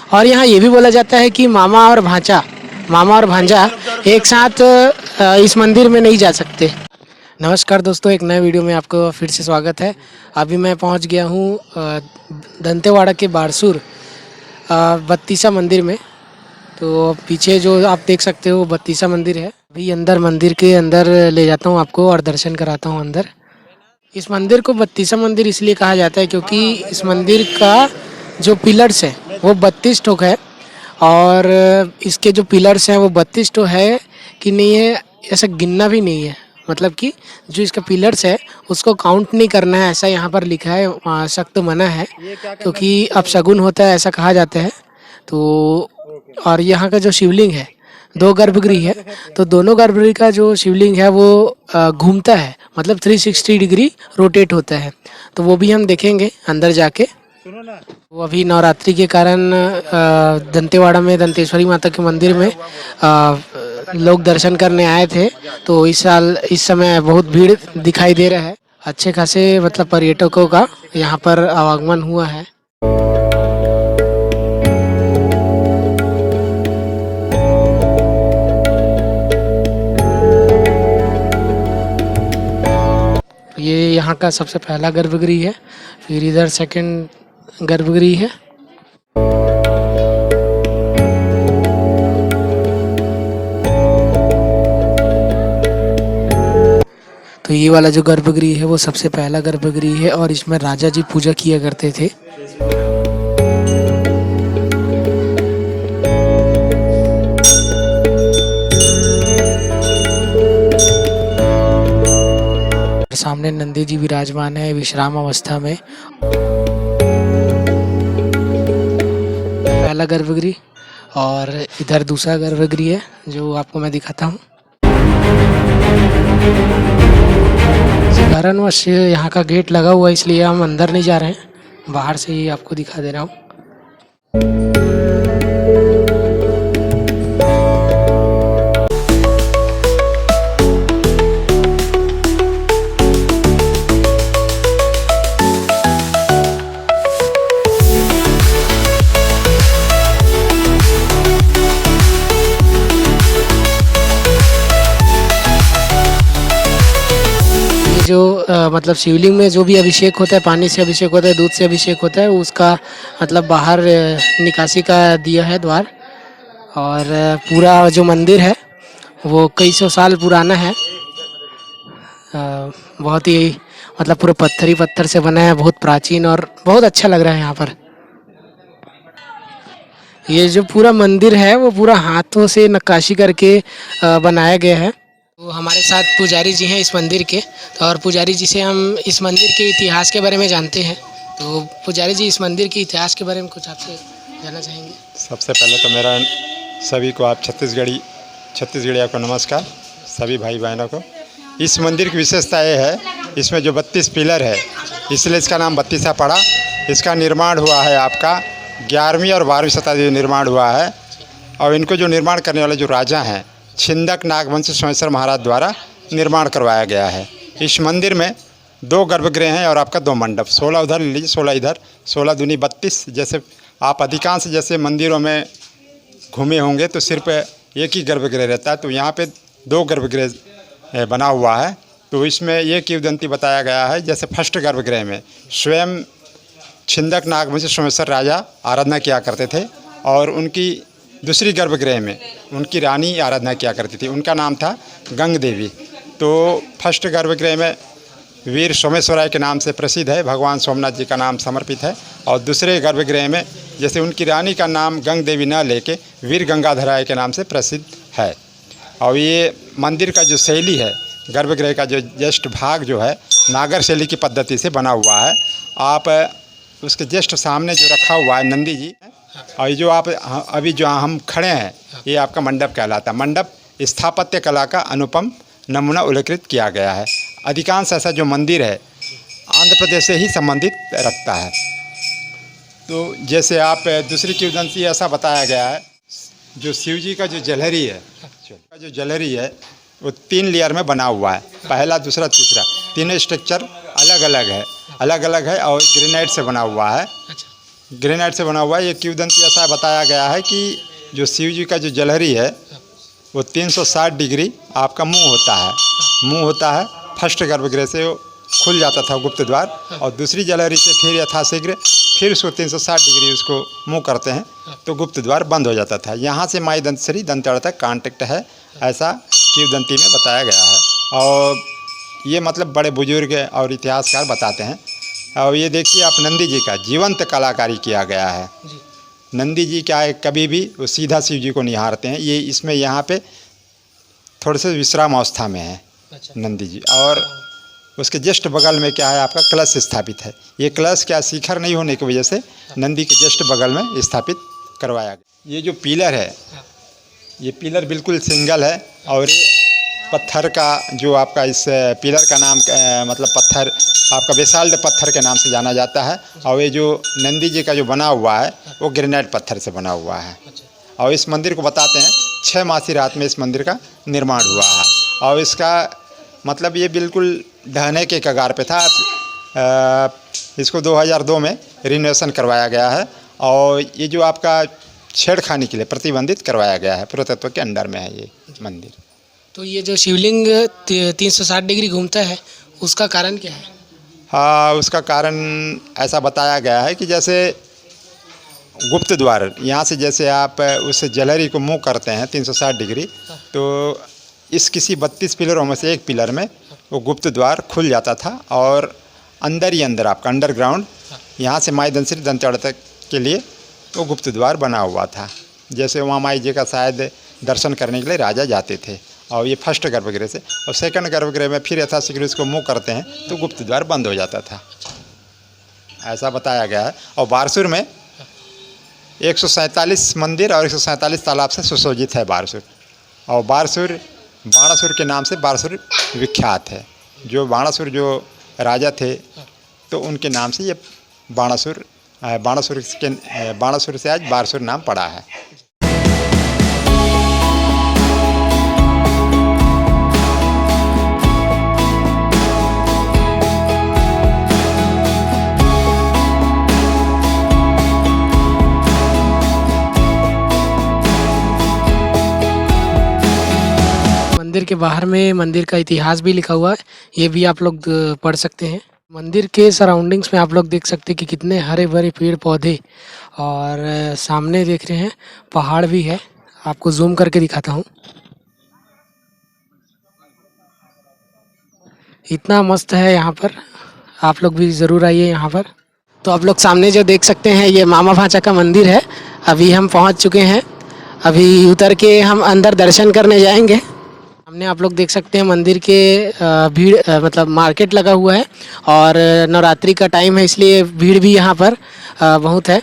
और यहाँ ये भी बोला जाता है कि मामा और भांजा एक साथ इस मंदिर में नहीं जा सकते। नमस्कार दोस्तों, एक नए वीडियो में आपको फिर से स्वागत है। अभी मैं पहुँच गया हूँ दंतेवाड़ा के बारसूर बत्तीसा मंदिर में। तो पीछे जो आप देख सकते हो बत्तीसा मंदिर है। अभी मंदिर के अंदर ले जाता हूँ आपको और दर्शन कराता हूँ अंदर। इस मंदिर को बत्तीसा मंदिर इसलिए कहा जाता है क्योंकि इस मंदिर का जो पिलर्स है वो 32 ठोक है। और इसके जो पिलर्स हैं वो 32 ठो है कि नहीं है ऐसा गिनना भी नहीं है। मतलब कि जो इसका पिलर्स है उसको काउंट नहीं करना है, ऐसा यहाँ पर लिखा है। सख्त मना है क्योंकि अपशगुन होता है ऐसा कहा जाता है। तो और यहाँ का जो शिवलिंग है, 2 गर्भगृह है, तो दोनों गर्भगृह का जो शिवलिंग है वो घूमता है, मतलब 360 डिग्री रोटेट होता है। तो वो भी हम देखेंगे अंदर जाके। वो अभी नवरात्रि के कारण दंतेवाड़ा में दंतेश्वरी माता के मंदिर में लोग दर्शन करने आए थे। तो इस समय बहुत भीड़ दिखाई दे रहा है। अच्छे खासे मतलब पर्यटकों का यहाँ पर आवागमन हुआ है। ये यहाँ का सबसे पहला गर्भगृह है, फिर इधर सेकंड गर्भगृह है। तो ये वाला जो गर्भगृह है वो सबसे पहला गर्भगृह है और इसमें राजा जी पूजा किया करते थे। सामने नंदी जी विराजमान है विश्राम अवस्था में। पहला गर्भगृह और इधर दूसरा गर्भगृह है जो आपको मैं दिखाता हूँ। कारणवश यहाँ का गेट लगा हुआ है इसलिए हम अंदर नहीं जा रहे हैं, बाहर से ही आपको दिखा दे रहा हूँ। जो मतलब शिवलिंग में जो भी अभिषेक होता है, पानी से अभिषेक होता है, दूध से अभिषेक होता है, उसका मतलब बाहर निकासी का दिया है द्वार। और पूरा जो मंदिर है वो कई सौ साल पुराना है। बहुत ही मतलब पूरा पत्थर से बना है, बहुत प्राचीन और बहुत अच्छा लग रहा है यहाँ पर। ये जो पूरा मंदिर है वो पूरा हाथों से नक्काशी करके बनाया गया है। तो हमारे साथ पुजारी जी हैं इस मंदिर के, तो और पुजारी जी से हम इस मंदिर के इतिहास के बारे में जानते हैं। तो पुजारी जी, इस मंदिर के इतिहास के बारे में कुछ आपसे जानना चाहेंगे? सबसे पहले तो मेरा सभी को आप छत्तीसगढ़िया को नमस्कार, सभी भाई बहनों को। इस मंदिर की विशेषता ये है, इसमें जो 32 पिलर है इसलिए इसका नाम बत्तीसा पड़ा। इसका निर्माण हुआ है आपका 11वीं और 12वीं शताब्दी में निर्माण हुआ है। और इनको जो निर्माण करने वाले जो राजा हैं छिंदक नागवंशी सोमेश्वर महाराज द्वारा निर्माण करवाया गया है। इस मंदिर में 2 गर्भगृह हैं और आपका 2 मंडप, 16 उधर ले लीजिए, 16 इधर, 16 दूनी 32। जैसे आप अधिकांश जैसे मंदिरों में घूमे होंगे तो सिर्फ एक ही गर्भगृह रहता है, तो यहाँ पे 2 गर्भगृह बना हुआ है। तो इसमें ये किंवदंती बताया गया है, जैसे फर्स्ट गर्भगृह में स्वयं छिंदक नागवंशी सोमेश्वर राजा आराधना किया करते थे और उनकी दूसरी गर्भगृह में उनकी रानी आराधना किया करती थी, उनका नाम था गंग देवी। तो फर्स्ट गर्भगृह में वीर सोमेश्वराय के नाम से प्रसिद्ध है, भगवान सोमनाथ जी का नाम समर्पित है। और दूसरे गर्भगृह में जैसे उनकी रानी का नाम गंग देवी न लेके वीर गंगाधराय के नाम से प्रसिद्ध है। और ये मंदिर का जो शैली है, गर्भगृह का जो जस्ट भाग जो है नागर शैली की पद्धति से बना हुआ है। आप उसके जस्ट सामने जो रखा हुआ है नंदी जी, और जो आप अभी जो हम खड़े हैं ये आपका मंडप कहलाता है। मंडप स्थापत्य कला का अनुपम नमूना उल्लेखित किया गया है। अधिकांश ऐसा जो मंदिर है आंध्र प्रदेश से ही संबंधित रखता है। तो जैसे आप दूसरी किंवदंती ऐसा बताया गया है, जो शिव जी का जो जलहरी है वो 3 लेयर में बना हुआ है, पहला दूसरा तीसरा, तीनों स्ट्रक्चर अलग अलग है और ग्रेनाइट से बना हुआ है। ग्रेनाइट से बना हुआ है। ये किंवदंती ऐसा बताया गया है कि जो शिव जी का जो जलहरी है वो 360 डिग्री आपका मुंह होता है। फर्स्ट गर्भगृह से वो खुल जाता था गुप्त द्वार, और दूसरी जलहरी से फिर यथाशीघ्र फिर उसको 360 डिग्री उसको मुंह करते हैं तो गुप्त द्वार बंद हो जाता था। यहाँ से माई दंतश्री दंतेवाड़ा तक कांटेक्ट है, ऐसा किंवदंती में बताया गया है। और ये मतलब बड़े बुजुर्ग और इतिहासकार बताते हैं। और ये देखिए आप नंदी जी का जीवंत कलाकारी किया गया है। नंदी जी क्या है, कभी भी वो सीधा शिव जी को निहारते हैं। ये इसमें यहाँ पे थोड़े से विश्राम अवस्था में है नंदी जी, और उसके जस्ट बगल में क्या है आपका कलश स्थापित है। ये कलश क्या शिखर नहीं होने की वजह से नंदी के जस्ट बगल में स्थापित करवाया गया। ये जो पिलर है, ये पिलर बिल्कुल सिंगल है, और ये पत्थर का जो आपका इस पिलर का नाम मतलब पत्थर आपका बेसाल्ट पत्थर के नाम से जाना जाता है। और ये जो नंदी जी का जो बना हुआ है वो ग्रेनाइट पत्थर से बना हुआ है। और इस मंदिर को बताते हैं 6 मासी रात में इस मंदिर का निर्माण हुआ है, और इसका मतलब ये बिल्कुल ढहने के कगार पे था। इसको 2002 में रिनोवेशन करवाया गया है, और ये जो आपका छेड़खानी के लिए प्रतिबंधित करवाया गया है। पुरातत्व के अंडर में है ये मंदिर। तो ये जो शिवलिंग 360 डिग्री घूमता है उसका कारण क्या है? हाँ, उसका कारण ऐसा बताया गया है कि जैसे गुप्त द्वार यहाँ से जैसे आप उस जलहरी को मुँह करते हैं 360 डिग्री, तो इस किसी 32 पिलरों में से एक पिलर में वो गुप्त द्वार खुल जाता था, और अंदर ही अंदर आपका अंडरग्राउंड यहाँ से माई दंतश्री दंतेवाड़ा तक के लिए वो गुप्त द्वार बना हुआ था। जैसे वहाँ माई जी का शायद दर्शन करने के लिए राजा जाते थे, और ये फर्स्ट गर्भगृह से, और सेकंड गर्भगृह में फिर यथाशीघ्र इसको मुँह करते हैं तो गुप्त द्वार बंद हो जाता था, ऐसा बताया गया है। और बारसूर में 147 मंदिर और 147 तालाब से सुशोभित है बारसूर, और बारसूर बाणासुर के नाम से बारसूर विख्यात है। जो बाणासुर जो राजा थे तो उनके नाम से ये बाणासुर से आज बारसूर नाम पड़ा है। मंदिर के बाहर में मंदिर का इतिहास भी लिखा हुआ है, ये भी आप लोग पढ़ सकते हैं। मंदिर के सराउंडिंग्स में आप लोग देख सकते हैं कि कितने हरे भरे पेड़ पौधे, और सामने देख रहे हैं पहाड़ भी है। आपको जूम करके दिखाता हूँ, इतना मस्त है यहाँ पर। आप लोग भी ज़रूर आइए यहाँ पर। तो आप लोग सामने जो देख सकते हैं ये मामा भांचा का मंदिर है। अभी हम पहुँच चुके हैं, अभी उतर के हम अंदर दर्शन करने जाएंगे। सामने आप लोग देख सकते हैं मंदिर के भीड़ मतलब मार्केट लगा हुआ है, और नवरात्रि का टाइम है इसलिए भीड़ भी यहाँ पर बहुत है।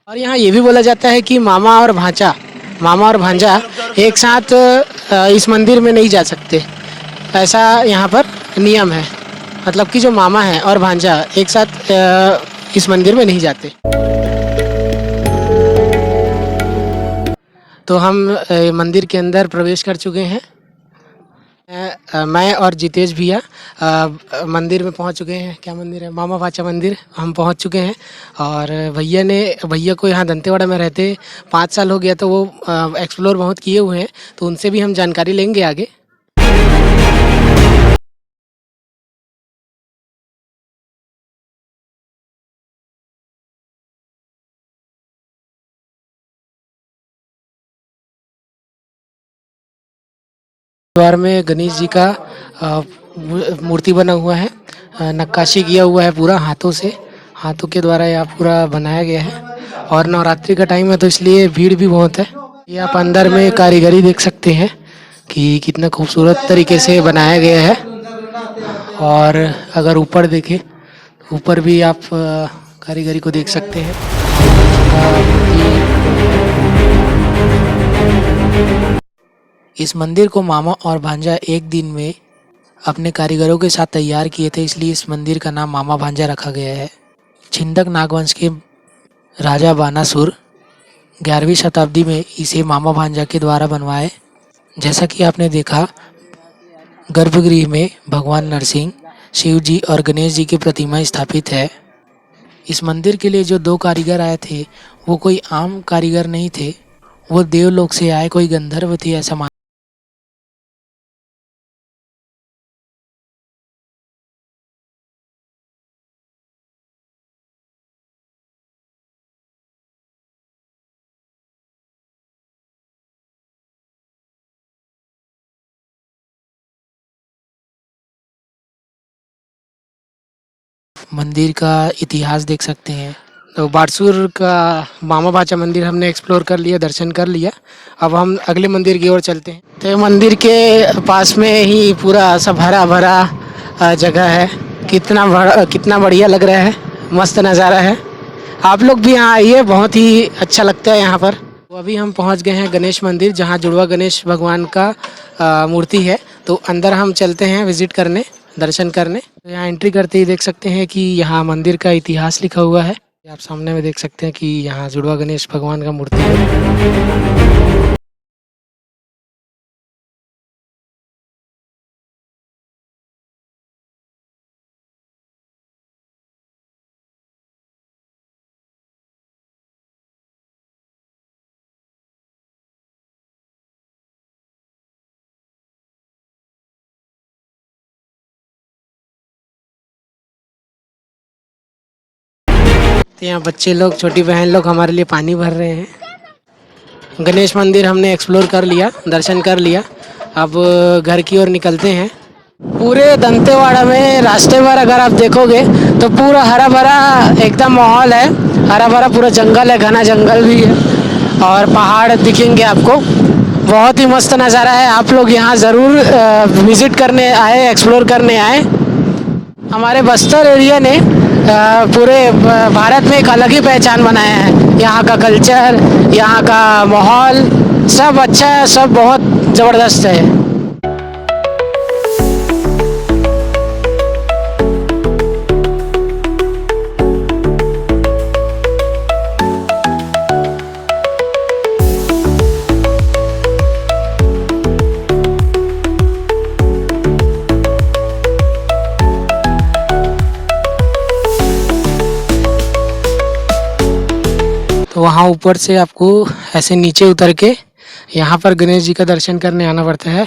और यहाँ ये भी बोला जाता है कि मामा और भांजा एक साथ इस मंदिर में नहीं जा सकते, ऐसा यहाँ पर नियम है। मतलब कि जो मामा है और भांजा एक साथ इस मंदिर में नहीं जाते। तो हम मंदिर के अंदर प्रवेश कर चुके हैं। मैं और जितेश भैया मंदिर में पहुंच चुके हैं। क्या मंदिर है? मामा भांचा मंदिर हम पहुंच चुके हैं। और भैया को यहाँ दंतेवाड़ा में रहते 5 साल हो गया, तो वो एक्सप्लोर बहुत किए हुए हैं, तो उनसे भी हम जानकारी लेंगे आगे। द्वार में गणेश जी का मूर्ति बना हुआ है, नक्काशी किया हुआ है पूरा हाथों के द्वारा यह पूरा बनाया गया है। और नवरात्रि का टाइम है तो इसलिए भीड़ भी बहुत है। ये आप अंदर में कारीगरी देख सकते हैं कि कितना खूबसूरत तरीके से बनाया गया है। और अगर ऊपर देखें, ऊपर भी आप कारीगरी को देख सकते हैं। इस मंदिर को मामा और भांजा एक दिन में अपने कारीगरों के साथ तैयार किए थे, इसलिए इस मंदिर का नाम मामा भांजा रखा गया है। छिंदक नागवंश के राजा बानासुर 11वीं शताब्दी में इसे मामा भांजा के द्वारा बनवाए। जैसा कि आपने देखा, गर्भगृह में भगवान नरसिंह, शिव जी और गणेश जी की प्रतिमा स्थापित है। इस मंदिर के लिए जो 2 कारीगर आए थे वो कोई आम कारीगर नहीं थे, वो देवलोक से आए कोई गंधर्व थे ऐसा मान। मंदिर का इतिहास देख सकते हैं। तो बारसूर का मामा भाचा मंदिर हमने एक्सप्लोर कर लिया, दर्शन कर लिया। अब हम अगले मंदिर की ओर चलते हैं। तो ये मंदिर के पास में ही पूरा सब हरा भरा जगह है। कितना बढ़िया लग रहा है, मस्त नज़ारा है। आप लोग भी यहाँ आइए, बहुत ही अच्छा लगता है यहाँ पर। तो अभी हम पहुँच गए हैं गणेश मंदिर, जहाँ जुड़वा गणेश भगवान का मूर्ति है। तो अंदर हम चलते हैं विजिट करने, दर्शन करने। तो यहाँ एंट्री करते ही देख सकते हैं कि यहाँ मंदिर का इतिहास लिखा हुआ है। आप सामने में देख सकते हैं कि यहाँ जुड़वा गणेश भगवान का मूर्ति है। तो यहाँ बच्चे लोग, छोटी बहन लोग हमारे लिए पानी भर रहे हैं। गणेश मंदिर हमने एक्सप्लोर कर लिया, दर्शन कर लिया। अब घर की ओर निकलते हैं। पूरे दंतेवाड़ा में रास्ते पर अगर आप देखोगे तो पूरा हरा भरा एकदम माहौल है। हरा भरा पूरा जंगल है, घना जंगल भी है और पहाड़ दिखेंगे आपको। बहुत ही मस्त नज़ारा है। आप लोग यहाँ ज़रूर विज़िट करने आए, एक्सप्लोर करने आए। हमारे बस्तर एरिया ने पूरे भारत में एक अलग ही पहचान बनाया है। यहाँ का कल्चर, यहाँ का माहौल सब अच्छा है, सब बहुत ज़बरदस्त है। तो वहाँ ऊपर से आपको ऐसे नीचे उतर के यहाँ पर गणेश जी का दर्शन करने आना पड़ता है।